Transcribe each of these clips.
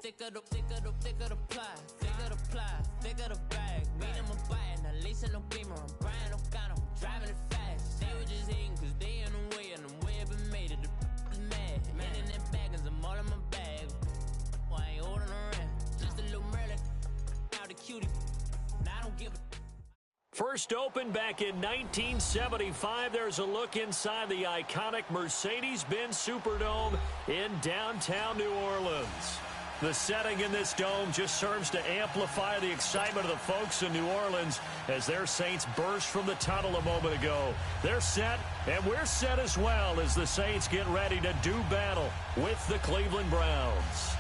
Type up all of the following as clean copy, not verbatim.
thicker the pie, thicker the ply, thicker the bag. Meet them a buying, at least in no beamer. I'm Brian O'Connor, I'm driving it fast. They were just hating cause they in the way, and the way I've been made it, the is mad. Man in them baggins, I'm all in my bag. Why I ain't holding around? Just a little Merlin, out the cutie. Now I don't give a. First opened back in 1975. There's a look inside the iconic Mercedes-Benz Superdome in downtown New Orleans. The setting in this dome just serves to amplify the excitement of the folks in New Orleans as their Saints burst from the tunnel a moment ago. They're set, and we're set as well as the Saints get ready to do battle with the Cleveland Browns.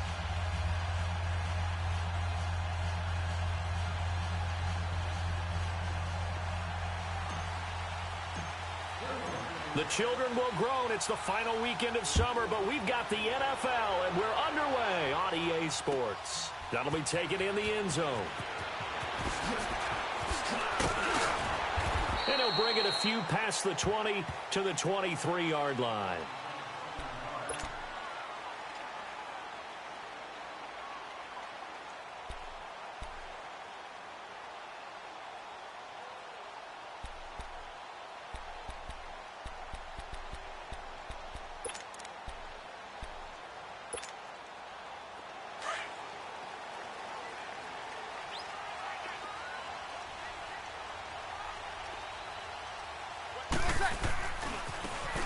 The children will groan. It's the final weekend of summer, but we've got the NFL, and we're underway on EA Sports. That'll be taken in the end zone. And he'll bring it a few past the 20 to the 23-yard line.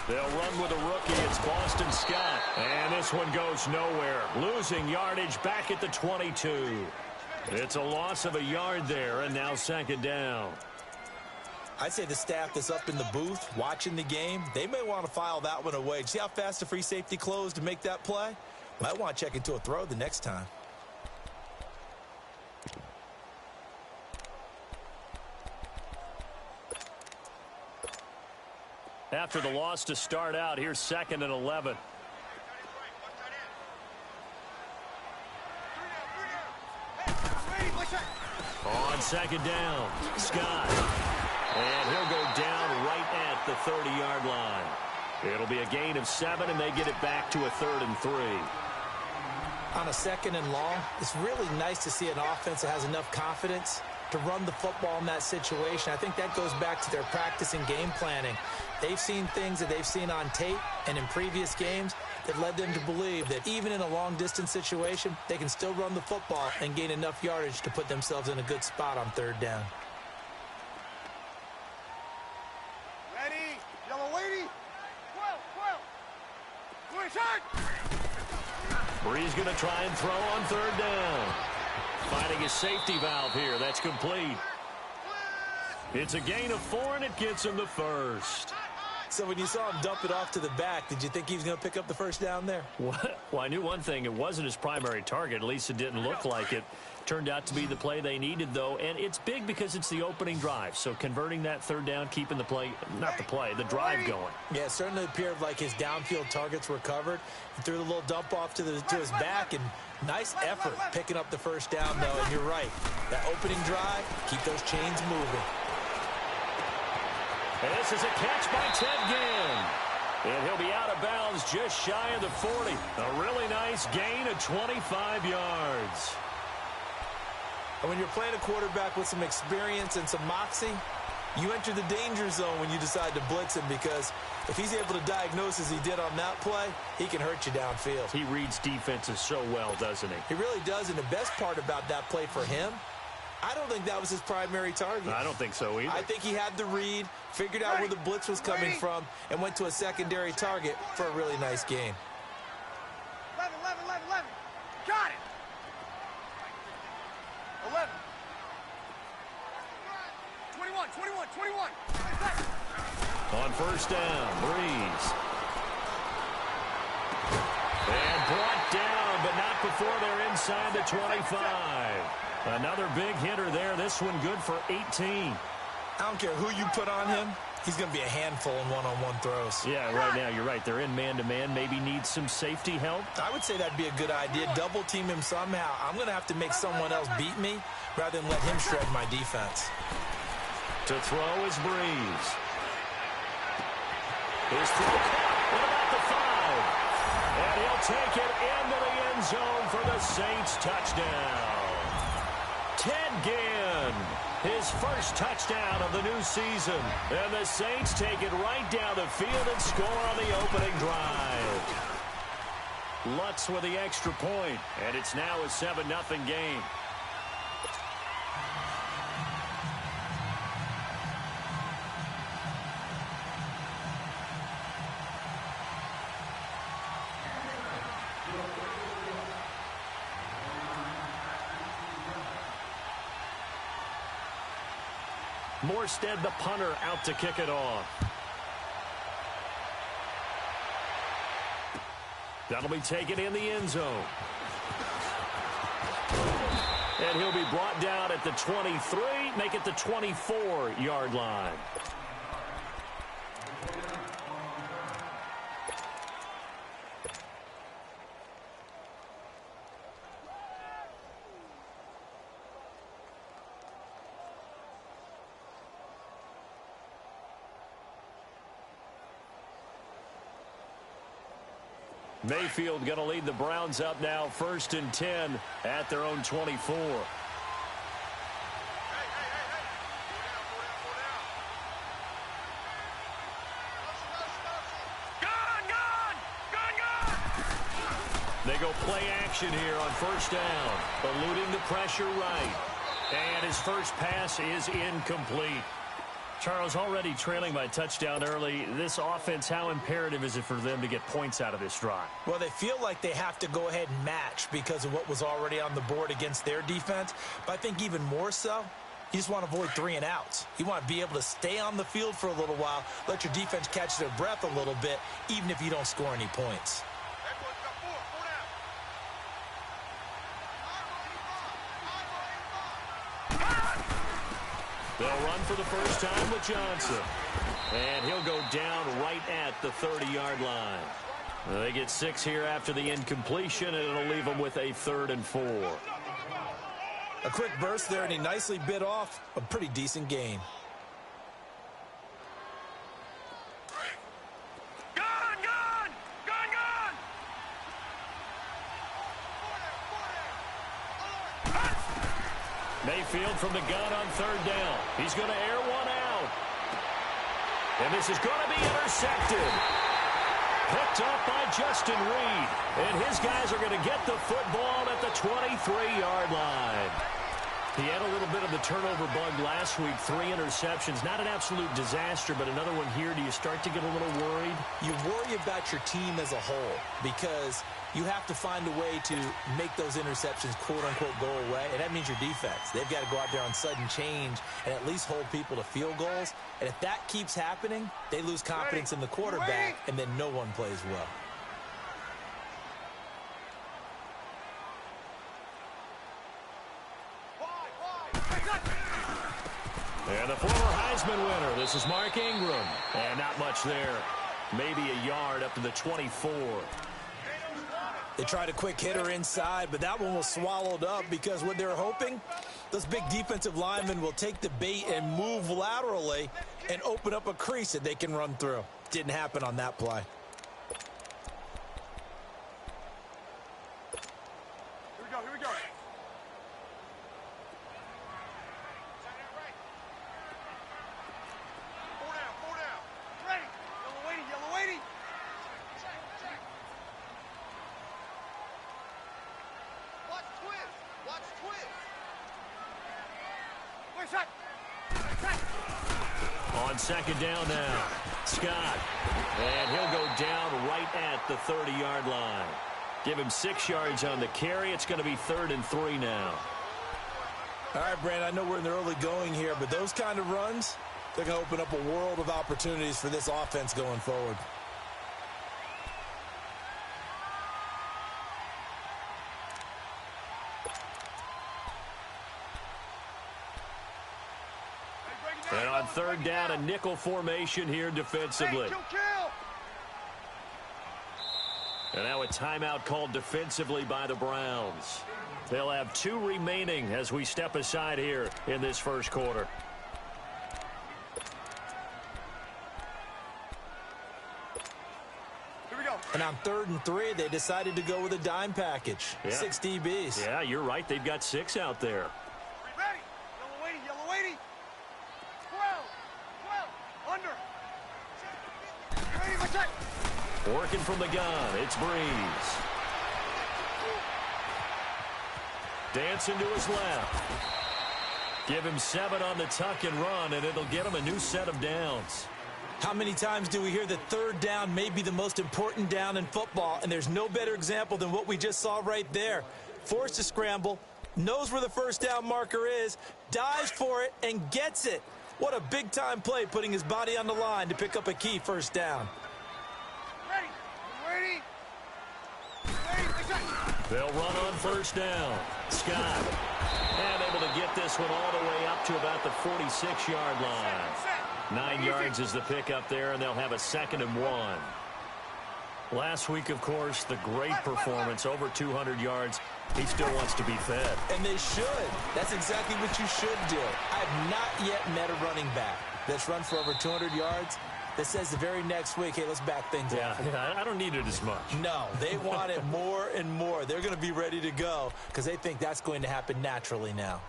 They'll run with a rookie. It's Boston Scott. And this one goes nowhere. Losing yardage back at the 22. It's a loss of a yard there, and now second down. I'd say the staff that's up in the booth watching the game, they may want to file that one away. See how fast the free safety closed to make that play? Might want to check into a throw the next time. After the loss to start out, here's 2nd and 11. On second down, Scott. And he'll go down right at the 30-yard line. It'll be a gain of 7, and they get it back to a 3rd and 3. On a 2nd and long, it's really nice to see an offense that has enough confidence to run the football in that situation. I think that goes back to their practice and game planning. They've seen things that they've seen on tape and in previous games that led them to believe that even in a long-distance situation, they can still run the football and gain enough yardage to put themselves in a good spot on 3rd down. Ready? Yellow lady? 12. Bree's going to try and throw on 3rd down. Finding his safety valve here. That's complete. It's a gain of 4, and it gets him the first. So when you saw him dump it off to the back, did you think he was going to pick up the first down there? Well, I knew one thing. It wasn't his primary target. At least it didn't look like it. Turned out to be the play they needed, though. And it's big because it's the opening drive. So converting that 3rd down, keeping the play, not the play, the drive going. Yeah, it certainly appeared like his downfield targets were covered. He threw the little dump off to his back, and nice effort picking up the first down, though. And you're right. That opening drive, keep those chains moving. And this is a catch by Ted Ginn. And he'll be out of bounds just shy of the 40. A really nice gain of 25 yards. And when you're playing a quarterback with some experience and some moxie, you enter the danger zone when you decide to blitz him, because if he's able to diagnose as he did on that play, he can hurt you downfield. He reads defenses so well, doesn't he? He really does, and the best part about that play for him, I don't think that was his primary target. I don't think so either. I think he had the read, figured out where the blitz was coming from, and went to a secondary target for a really nice gain. 11. Got it. 11. 21. On first down, Breeze. And brought down, but not before they're inside the 25. Another big hitter there. This one good for 18. I don't care who you put on him. He's going to be a handful in one-on-one throws. Yeah, right now, you're right. They're in man-to-man. Maybe needs some safety help. I would say that'd be a good idea. Double-team him somehow. I'm going to have to make someone else beat me rather than let him shred my defense. To throw is Breeze. His throw caught. What about the 5? And he'll take it into the end zone for the Saints touchdown. Ted Ginn, his first touchdown of the new season. And the Saints take it right down the field and score on the opening drive. Lutz with the extra point, and it's now a 7-0 game. Morstead, the punter, out to kick it off. That'll be taken in the end zone. And he'll be brought down at the 23, make it the 24-yard line. Mayfield going to lead the Browns up now, 1st and 10 at their own 24. They go play action here on 1st down, eluding the pressure right. And his first pass is incomplete. Charles, already trailing by touchdown early. This offense, how imperative is it for them to get points out of this drive? Well, they feel like they have to go ahead and match because of what was already on the board against their defense. But I think even more so, you just want to avoid 3 and outs. You want to be able to stay on the field for a little while, let your defense catch their breath a little bit, even if you don't score any points. They'll run for the first time with Johnson. And he'll go down right at the 30-yard line. They get 6 here after the incompletion, and it'll leave them with a 3rd and 4. A quick burst there, and he nicely bit off a pretty decent gain. Mayfield from the gun on 3rd down. He's going to air one out. And this is going to be intercepted. Picked up by Justin Reed. And his guys are going to get the football at the 23-yard line. He had a little bit of the turnover bug last week. 3 interceptions. Not an absolute disaster, but another one here. Do you start to get a little worried? You worry about your team as a whole because you have to find a way to make those interceptions, quote-unquote, go away, and that means your defense. They've got to go out there on sudden change and at least hold people to field goals. And if that keeps happening, they lose confidence in the quarterback, and then no one plays well. And the former Heisman winner, this is Mark Ingram. And not much there. Maybe a yard up to the 24. They tried a quick hitter inside, but that one was swallowed up because what they're hoping, those big defensive linemen will take the bait and move laterally and open up a crease that they can run through. Didn't happen on that play. Here we go. Four down. Ready. Yellow weighty. Watch twist. On 2nd down now, Scott. And he'll go down right at the 30-yard line. Give him 6 yards on the carry. It's going to be 3rd and 3 now. All right, Brandon, I know we're in the early going here, but those kind of runs, they're going to open up a world of opportunities for this offense going forward. And on 3rd down, a nickel formation here defensively. And now a timeout called defensively by the Browns. They'll have 2 remaining as we step aside here in this first quarter. A And on 3rd and 3, they decided to go with a dime package. Yeah. 6 DBs. Yeah, you're right. They've got 6 out there. Ready. Yellow waiting. 12. Under. Ready, my check. Working from the gun, it's Breeze. Dancing to his left. Give him 7 on the tuck and run, and it'll get him a new set of downs. How many times do we hear that 3rd down may be the most important down in football, and there's no better example than what we just saw right there. Forced to scramble, knows where the 1st down marker is, dives for it, and gets it. What a big-time play, putting his body on the line to pick up a key 1st down. Ready. They'll run on 1st down. Scott. And able to get this one all the way up to about the 46-yard line. 9 yards is the pickup there, and they'll have a 2nd and 1. Last week, of course, the great performance, over 200 yards. He still wants to be fed. And they should. That's exactly what you should do. I have not yet met a running back that's run for over 200 yards that says the very next week, hey, let's back things up. Yeah, I don't need it as much. No, they want it more and more. They're going to be ready to go because they think that's going to happen naturally now.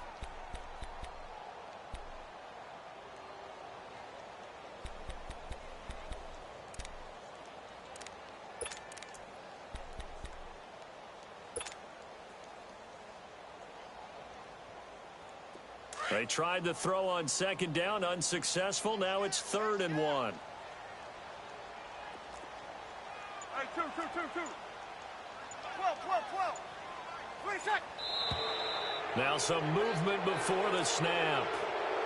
They tried to throw on 2nd down, unsuccessful. Now it's 3rd and 1. Hey, 2. 12. 26. Now some movement before the snap.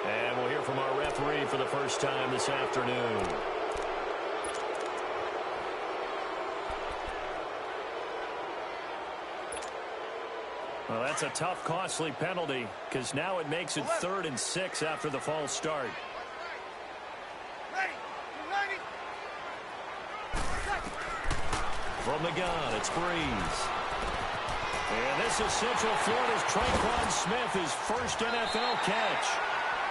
And we'll hear from our referee for the first time this afternoon. Well, that's a tough, costly penalty because now it makes it 3rd and 6 after the false start. Ready. 90. From the gun, it's Breeze. And this is Central Florida's Traquan Smith, his first NFL catch.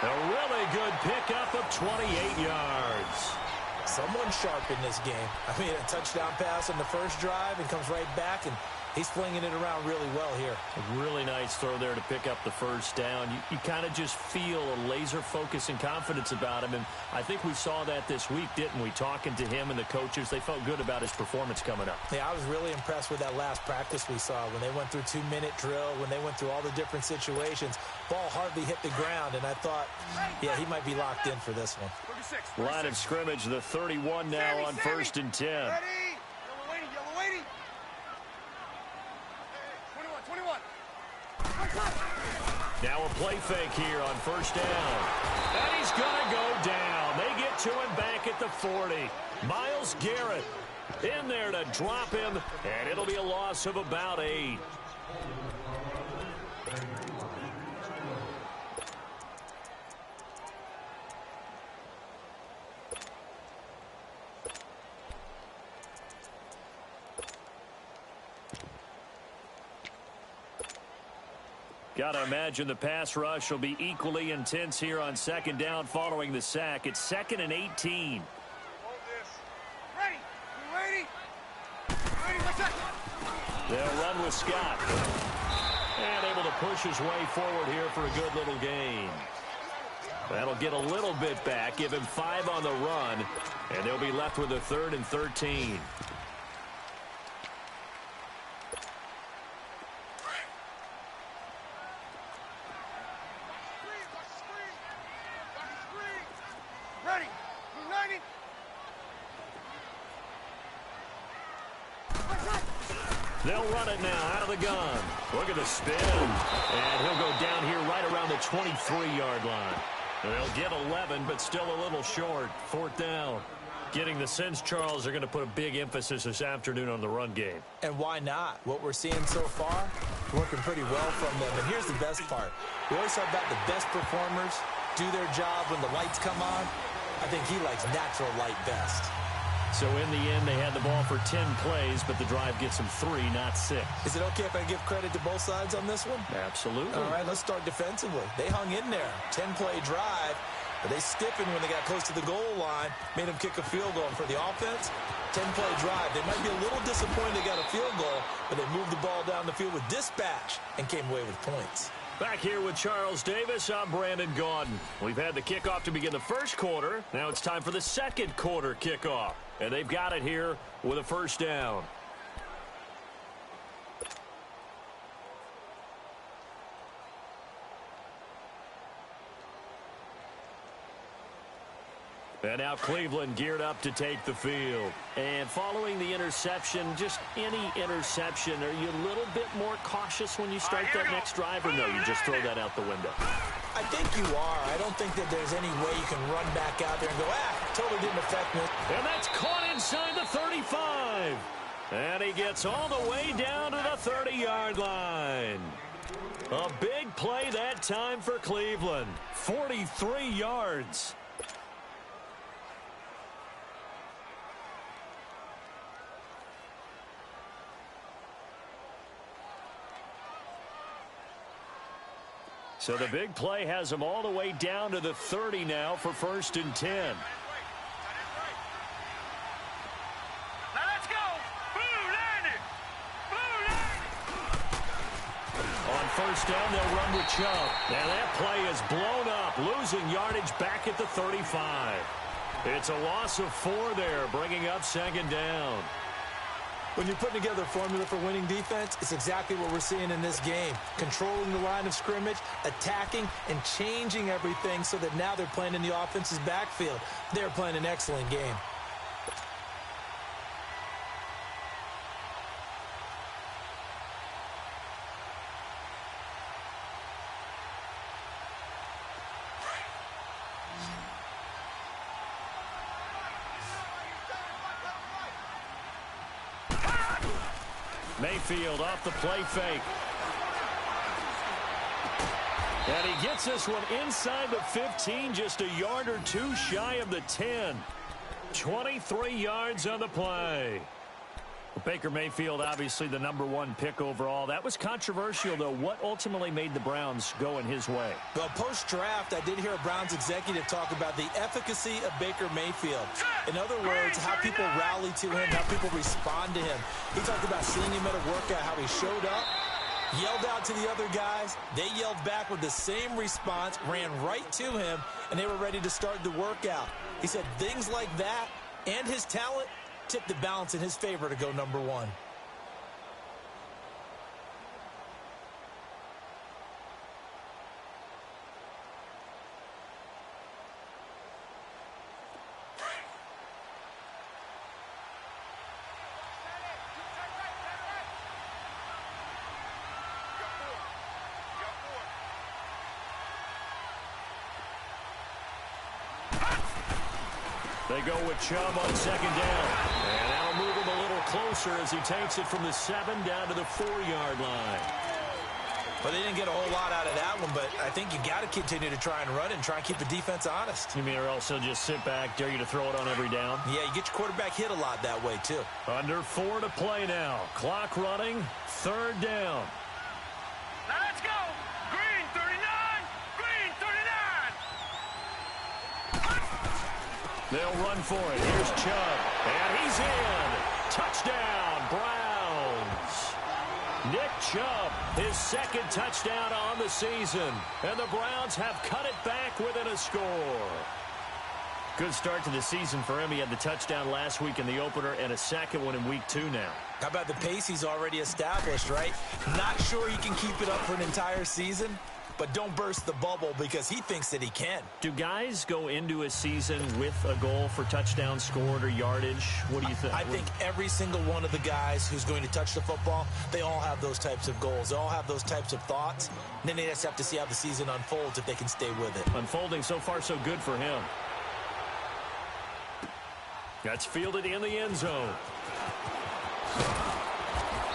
A really good pickup of 28 yards. Someone sharp in this game. I mean, a touchdown pass on the first drive and comes right back, and he's flinging it around really well here. A really nice throw there to pick up the 1st down. You kind of just feel a laser focus and confidence about him, and I think we saw that this week, didn't we? Talking to him and the coaches, they felt good about his performance coming up. Yeah, I was really impressed with that last practice we saw when they went through 2-minute drill, when they went through all the different situations. Ball hardly hit the ground, and I thought, yeah, he might be locked in for this one. 36. Line of scrimmage, the 31 now on 1st and 10. Ready. Yellow waiting. 21. Now a play fake here on 1st down. And he's going to go down. They get to him back at the 40. Myles Garrett in there to drop him, and it'll be a loss of about 8. Got to imagine the pass rush will be equally intense here on 2nd down following the sack. It's 2nd and 18. Hold this. Ready. You ready? Ready, my check. They'll run with Scott. And able to push his way forward here for a good little gain. That'll get a little bit back, give him 5 on the run, and they'll be left with a 3rd and 13. Ready. 90. They'll run it now out of the gun. Look at the spin. And he'll go down here right around the 23-yard line. They'll get 11, but still a little short. 4th down. Getting the sense, Charles, are going to put a big emphasis this afternoon on the run game. And why not? What we're seeing so far, working pretty well from them. And here's the best part. We always talk about the best performers do their job when the lights come on. I think he likes natural light best. So in the end, they had the ball for 10 plays, but the drive gets them 3, not 6. Is it okay if I give credit to both sides on this one? Absolutely. All right, let's start defensively. They hung in there. 10-play drive. But they stiffened when they got close to the goal line, made them kick a field goal. And for the offense, 10-play drive. They might be a little disappointed they got a field goal, but they moved the ball down the field with dispatch and came away with points. Back here with Charles Davis, I'm Brandon Gaudin. We've had the kickoff to begin the first quarter. Now it's time for the second quarter kickoff. And they've got it here with a first down. And now Cleveland geared up to take the field. And following the interception, just any interception, are you a little bit more cautious when you start that next drive, or no, you just throw that out the window? I think you are. I don't think that there's any way you can run back out there and go, totally didn't affect me. And that's caught inside the 35. And he gets all the way down to the 30-yard line. A big play that time for Cleveland. 43 yards. So the big play has him all the way down to the 30 now for 1st and 10. Now let's go. Blue landed. Blue landed. On 1st down, they'll run with Chubb. Now that play is blown up, losing yardage back at the 35. It's a loss of 4 there, bringing up 2nd down. When you're putting together a formula for winning defense, it's exactly what we're seeing in this game. Controlling the line of scrimmage, attacking, and changing everything so that now they're playing in the offense's backfield. They're playing an excellent game. Mayfield off the play fake. And he gets this one inside the 15, just a yard or two shy of the 10. 23 yards on the play. Baker Mayfield, obviously the #1 pick overall. That was controversial, though. What ultimately made the Browns go in his way? Well, post-draft, I did hear a Browns executive talk about the efficacy of Baker Mayfield. In other words, how people rally to him, how people respond to him. He talked about seeing him at a workout, how he showed up, yelled out to the other guys. They yelled back with the same response, ran right to him, and they were ready to start the workout. He said things like that and his talent tipped the balance in his favor to go #1. They go with Chubb on 2nd down. And that'll move him a little closer as he takes it from the 7 down to the 4-yard line. Well, they didn't get a whole lot out of that one, but I think you got to continue to try and run it and try and keep the defense honest. You mean or else he'll just sit back, dare you to throw it on every down? Yeah, you get your quarterback hit a lot that way, too. Under 4 to play now. Clock running, 3rd down. Now let's go. Green 39. Green 39. They'll run for it. Here's Chubb. And he's in. Touchdown, Browns. Nick Chubb, his 2nd touchdown on the season. And the Browns have cut it back within a score. Good start to the season for him. He had the touchdown last week in the opener and a 2nd one in week 2 now. How about the pace he's already established, right? Not sure he can keep it up for an entire season, but don't burst the bubble because he thinks that he can. Do guys go into a season with a goal for touchdown scored or yardage? What do you think? I think every single one of the guys who's going to touch the football, they all have those types of goals. They all have those types of thoughts. And then they just have to see how the season unfolds if they can stay with it. Unfolding so far so good for him. That's fielded in the end zone.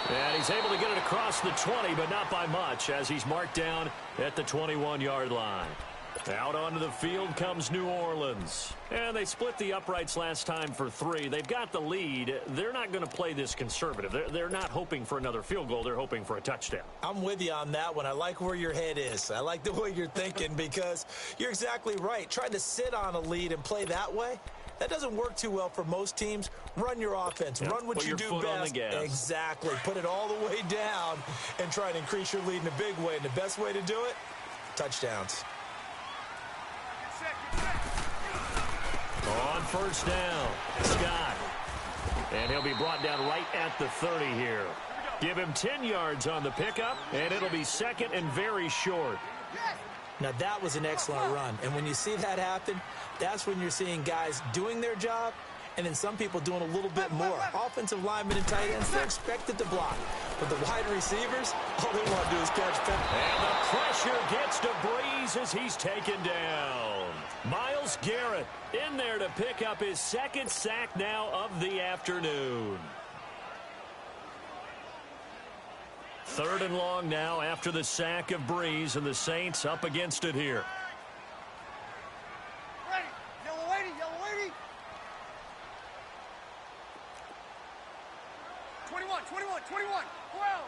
And he's able to get it across the 20, but not by much, as he's marked down at the 21-yard line. Out onto the field comes New Orleans. And they split the uprights last time for 3. They've got the lead. They're not going to play this conservative. They're not hoping for another field goal. They're hoping for a touchdown. I'm with you on that one. I like where your head is. I like the way you're thinking because you're exactly right. Trying to sit on a lead and play that way, that doesn't work too well for most teams. Run your offense. Run what you do best. Exactly. Put it all the way down and try to increase your lead in a big way. And the best way to do it, touchdowns. On first down, Scott. And he'll be brought down right at the 30 here. Give him 10 yards on the pickup, and it'll be second and very short. Now, that was an excellent run. And when you see that happen, that's when you're seeing guys doing their job and then some people doing a little bit more. Offensive linemen and tight ends, they're expected to block. But the wide receivers, all they want to do is catch passes. And the pressure gets to Breeze as he's taken down. Myles Garrett in there to pick up his second sack now of the afternoon. 3rd and long now after the sack of Breeze, and the Saints up against it here. Ready. Yellow lady, yellow lady. 21, 21, 21. 12.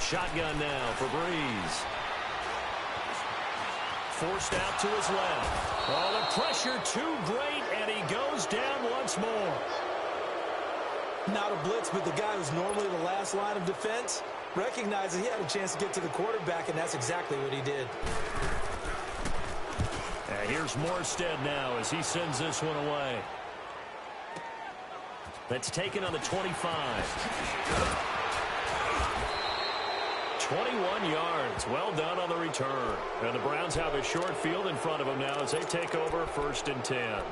Shotgun now for Breeze. Forced out to his left. Oh, the pressure too great, and he goes down once more. Not a blitz, but the guy who's normally the last line of defense recognizes he had a chance to get to the quarterback, and that's exactly what he did. And here's Morstead now as he sends this one away. That's taken on the 25. 21 yards. Well done on the return. And the Browns have a short field in front of them now as they take over 1st and 10.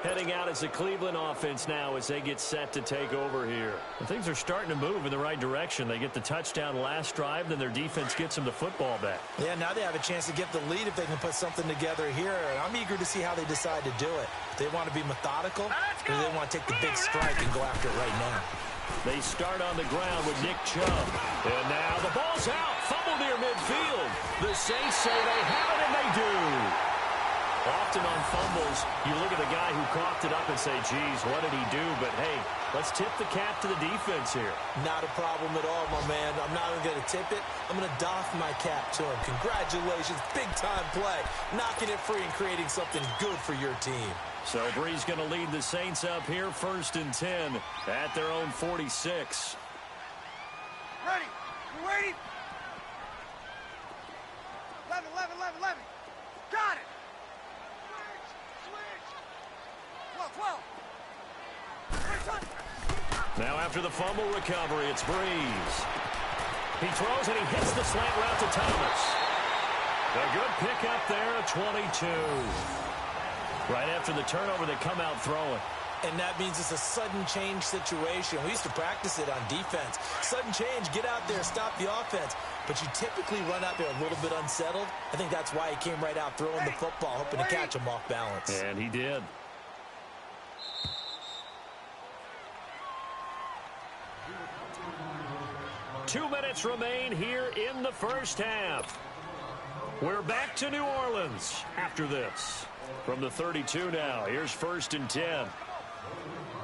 Heading out as the Cleveland offense now as they get set to take over here. And things are starting to move in the right direction. They get the touchdown last drive, then their defense gets them the football back. Yeah, now they have a chance to get the lead if they can put something together here. And I'm eager to see how they decide to do it. They want to be methodical, or they want to take the big strike and go after it right now. They start on the ground with Nick Chubb. And now the ball's out. Fumble near midfield. The Saints say they have it, and they do. Often on fumbles, you look at the guy who coughed it up and say, geez, what did he do? But, hey, let's tip the cap to the defense here. Not a problem at all, my man. I'm not even going to tip it. I'm going to doff my cap to him. Congratulations. Big-time play. Knocking it free and creating something good for your team. So Breeze going to lead the Saints up here 1st and 10 at their own 46. Ready. You ready? 11, 11, 11, 11. Got it. Switch. 12, 12. Now after the fumble recovery, it's Breeze. He throws and he hits the slant route to Thomas. A good pickup there at 22. Right after the turnover, they come out throwing. And that means it's a sudden change situation. We used to practice it on defense. Sudden change, get out there, stop the offense. But you typically run out there a little bit unsettled. I think that's why he came right out throwing the football, hoping to catch him off balance. And he did. Two minutes remain here in the first half. We're back to New Orleans after this. From the 32 now, here's 1st and 10.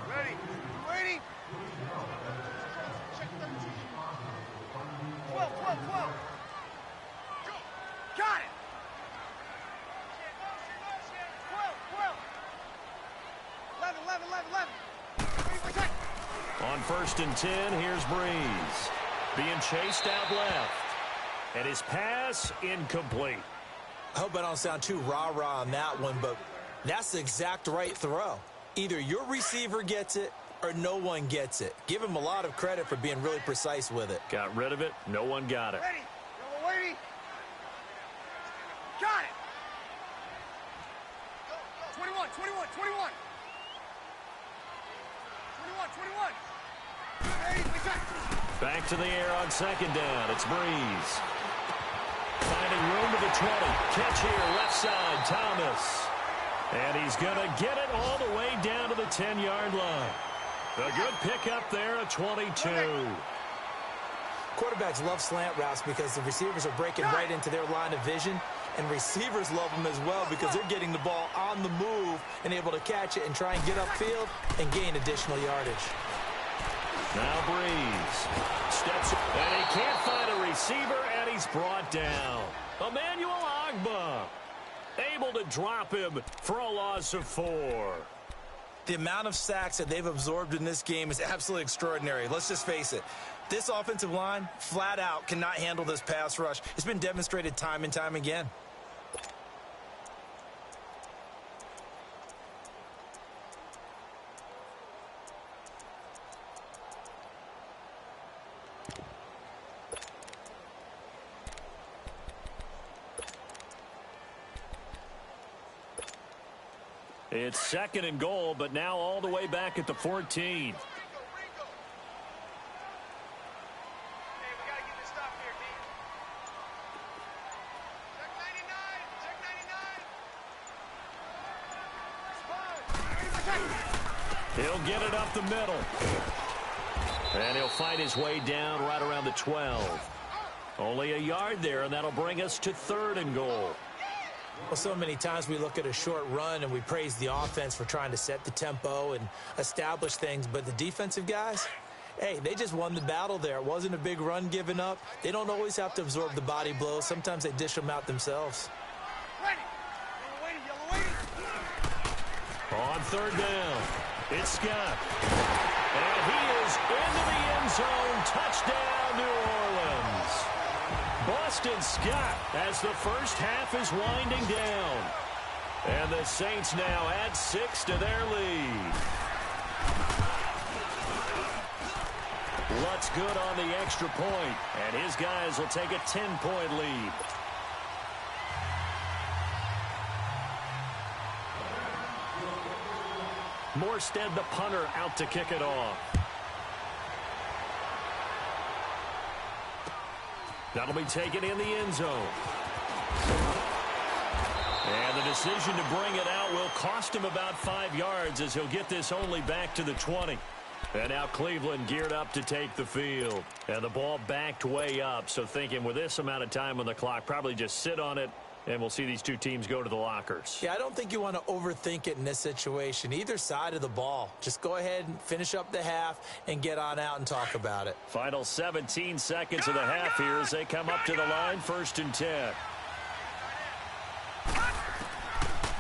Ready. Ready. 12, 12, 12. Got it. 12, 12. 11, 11, 11, 11. Ready, protect. On 1st and 10, here's Breeze. Being chased out left. And his pass incomplete. I hope I don't sound too rah-rah on that one, but that's the exact right throw. Either your receiver gets it or no one gets it. Give him a lot of credit for being really precise with it. Got rid of it. No one got it. Ready. Yellow lady. Got it. 21, 21, 21. 21, 21. Ready, protect. Back to the air on 2nd down. It's Breeze. Finding room to the 20. Catch here, left side, Thomas. And he's going to get it all the way down to the 10-yard line. A good pickup there at 22. Quarterbacks love slant routes because the receivers are breaking right into their line of vision, and receivers love them as well because they're getting the ball on the move and able to catch it and try and get upfield and gain additional yardage. Now Breeze steps up, and he can't find a receiver, and he's brought down. Emmanuel Ogbah able to drop him for a loss of 4. The amount of sacks that they've absorbed in this game is absolutely extraordinary. Let's just face it. This offensive line, flat out, cannot handle this pass rush. It's been demonstrated time and time again. It's 2nd and goal, but now all the way back at the 14. He'll get it up the middle. And he'll find his way down right around the 12. Only a yard there, and that'll bring us to 3rd and goal. Well, so many times we look at a short run and we praise the offense for trying to set the tempo and establish things, but the defensive guys, hey, they just won the battle there. It wasn't a big run given up. They don't always have to absorb the body blows. Sometimes they dish them out themselves. On 3rd down, it's Scott. And he is into the end zone. Touchdown, New Orleans. Boston Scott as the first half is winding down. And the Saints now add 6 to their lead. Lutz good on the extra point, and his guys will take a 10-point lead. Morstead, the punter, out to kick it off. That'll be taken in the end zone. And the decision to bring it out will cost him about 5 yards as he'll get this only back to the 20. And now Cleveland geared up to take the field. And the ball backed way up, so thinking with this amount of time on the clock, probably just sit on it, and we'll see these two teams go to the lockers. Yeah, I don't think you want to overthink it in this situation. Either side of the ball. Just go ahead and finish up the half and get on out and talk about it. Final 17 seconds of the half here as they come up to the line, 1st and 10.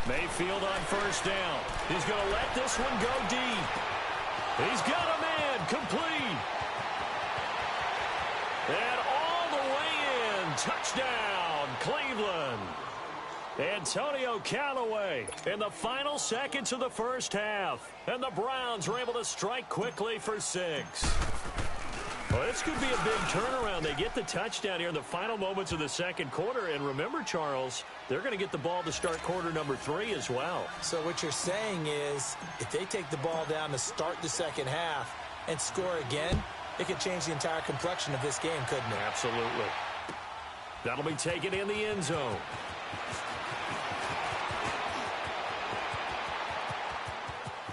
Mayfield on 1st down. He's going to let this one go deep. He's got a man complete. And all the way in. Touchdown, Cleveland. Antonio Callaway in the final seconds of the first half. And the Browns are able to strike quickly for 6. Well, this could be a big turnaround. They get the touchdown here in the final moments of the second quarter. And remember, Charles, they're going to get the ball to start quarter number 3 as well. So what you're saying is if they take the ball down to start the second half and score again, it could change the entire complexion of this game, couldn't it? Absolutely. That'll be taken in the end zone.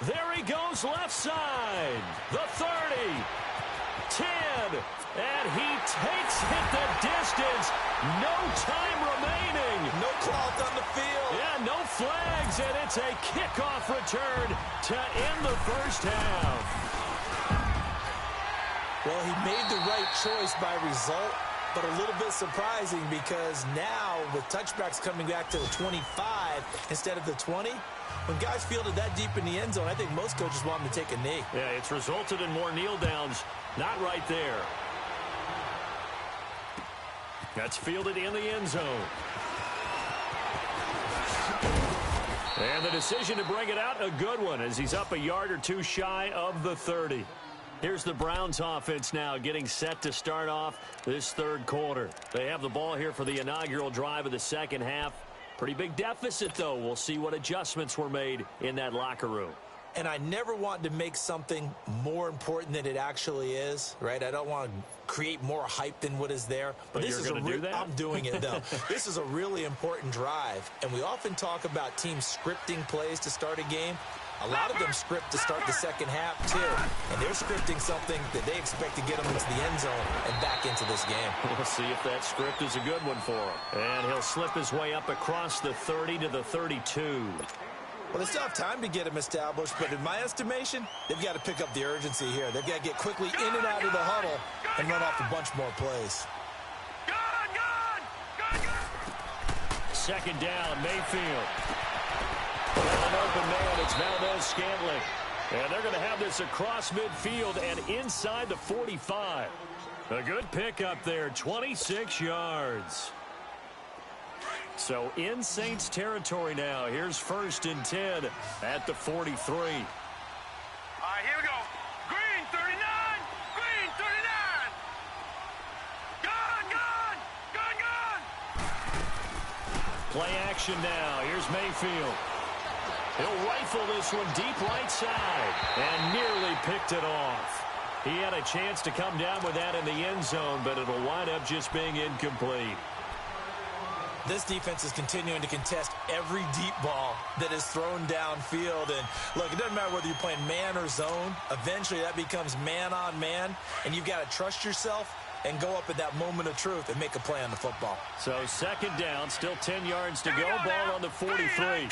There he goes left side. The 30. 10, and he takes it the distance. No time remaining. No cloth on the field. Yeah, no flags, and it's a kickoff return to end the first half. Well, he made the right choice by result, but a little bit surprising because now with touchbacks coming back to the 25 instead of the 20, when guys fielded that deep in the end zone, I think most coaches want them to take a knee. Yeah, it's resulted in more kneel downs. Not right there. That's fielded in the end zone. And the decision to bring it out, a good one, as he's up a yard or two shy of the 30. Here's the Browns offense now getting set to start off this third quarter. They have the ball here for the inaugural drive of the second half. Pretty big deficit, though. We'll see what adjustments were made in that locker room. And I never want to make something more important than it actually is, right? I don't want to create more hype than what is there. But this you're going to do that? I'm doing it, though. This is a really important drive. And we often talk about teams scripting plays to start a game. A lot of them script to start the second half, too. And they're scripting something that they expect to get them into the end zone and back into this game. We'll see if that script is a good one for him. And he'll slip his way up across the 30 to the 32. Well, they still have time to get him established, but in my estimation, they've got to pick up the urgency here. They've got to get quickly in and out of the huddle and run off a bunch more plays. Second down, Mayfield. An open man, it's Valdez-Scantling. And they're going to have this across midfield and inside the 45. A good pickup there, 26 yards. So in Saints territory now. Here's 1st and 10 at the 43. All right, here we go. Green, 39. Green, 39. Gone. Play action now. Here's Mayfield. He'll rifle this one deep right side and nearly picked it off. He had a chance to come down with that in the end zone, but it'll wind up just being incomplete. This defense is continuing to contest every deep ball that is thrown downfield. And look, it doesn't matter whether you're playing man or zone. Eventually that becomes man on man, and you've got to trust yourself and go up at that moment of truth and make a play on the football. So second down, still 10 yards to go. Ball on the 43.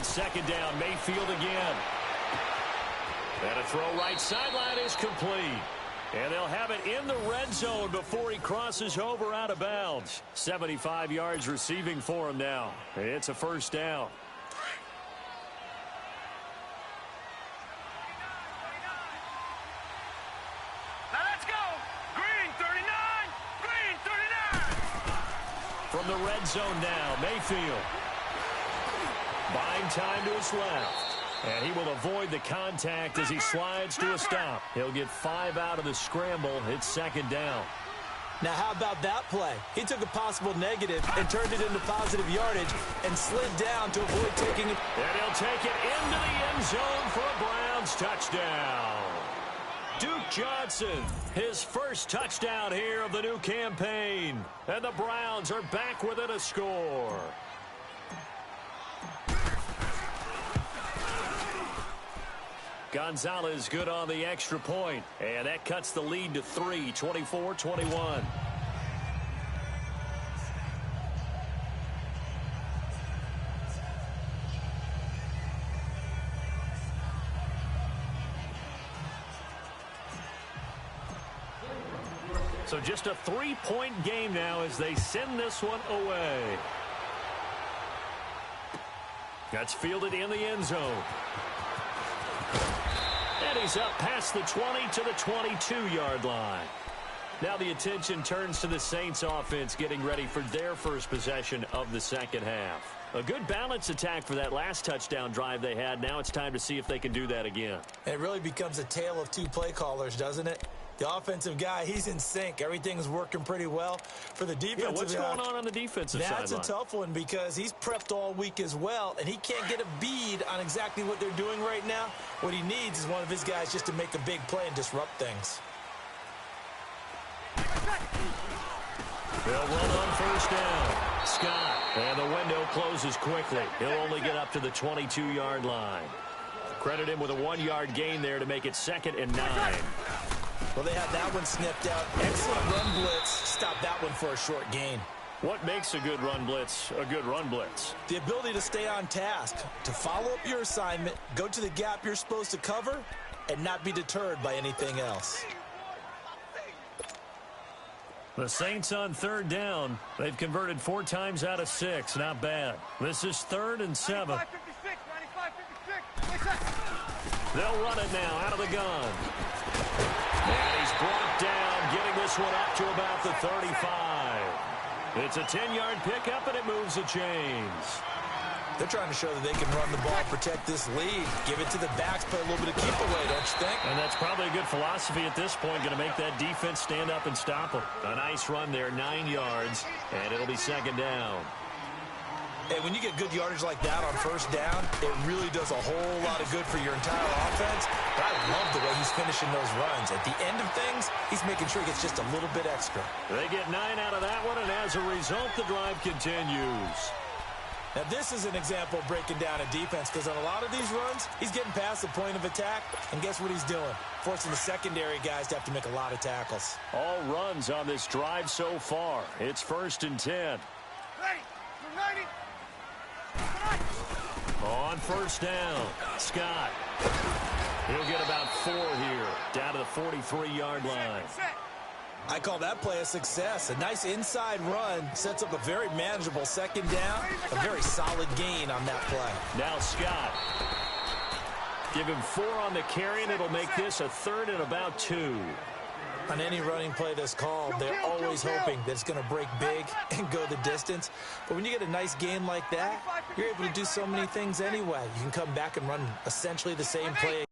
Second down, Mayfield again. And a throw right sideline is complete. And they'll have it in the red zone before he crosses over out of bounds. 75 yards receiving for him now. It's a first down. Now let's go. Green, 39. Green, 39. From the red zone now, Mayfield. Buying time to his left. And he will avoid the contact as he slides to a stop. He'll get 5 out of the scramble. It's second down. Now, how about that play? He took a possible negative and turned it into positive yardage and slid down to avoid taking it. And he'll take it into the end zone for a Browns touchdown. Duke Johnson, his first touchdown here of the new campaign. And the Browns are back within a score. Gonzalez good on the extra point, and that cuts the lead to 3, 24-21. So just a 3-point game now as they send this one away. That's fielded in the end zone. And he's up past the 20 to the 22-yard line. Now the attention turns to the Saints offense getting ready for their first possession of the second half. A good balance attack for that last touchdown drive they had. Now it's time to see if they can do that again. It really becomes a tale of two play callers, doesn't it? The offensive guy, he's in sync. Everything's working pretty well. For the defensive guy, what's going on the defensive side? That's a tough one because he's prepped all week as well, and he can't get a bead on exactly what they're doing right now. What he needs is one of his guys just to make a big play and disrupt things. They'll run on first down. Scott, and the window closes quickly. He'll only get up to the 22-yard line. Credit him with a 1-yard gain there to make it 2nd and 9. Well, they had that one snipped out. Excellent run blitz. Stop that one for a short gain. What makes a good run blitz a good run blitz? The ability to stay on task, to follow up your assignment, go to the gap you're supposed to cover, and not be deterred by anything else. The Saints on 3rd down. They've converted 4 times out of 6. Not bad. This is 3rd and 7. 95-56, 95-56. They'll run it now out of the gun. And he's brought down, getting this one up to about the 35. It's a 10-yard pickup, and it moves the chains. They're trying to show that they can run the ball, protect this lead, give it to the backs, play a little bit of keep away, don't you think? And that's probably a good philosophy at this point, going to make that defense stand up and stop them. A nice run there, 9 yards, and it'll be 2nd down. And when you get good yardage like that on first down, it really does a whole lot of good for your entire offense. But I love the way he's finishing those runs. At the end of things, he's making sure he gets just a little bit extra. They get 9 out of that one, and as a result, the drive continues. Now, this is an example of breaking down a defense, because on a lot of these runs, he's getting past the point of attack, and guess what he's doing? Forcing the secondary guys to have to make a lot of tackles. All runs on this drive so far. It's 1st and 10. Ready. You're ready. On first down, Scott. He'll get about 4 here, down to the 43-yard line. Set. I call that play a success. A nice inside run sets up a very manageable second down, a very solid gain on that play. Now Scott. Give him 4 on the carry, and it'll make this a 3rd and about 2. On any running play that's called, they're always hoping that it's going to break big and go the distance. But when you get a nice gain like that, you're able to do so many things anyway. You can come back and run essentially the same play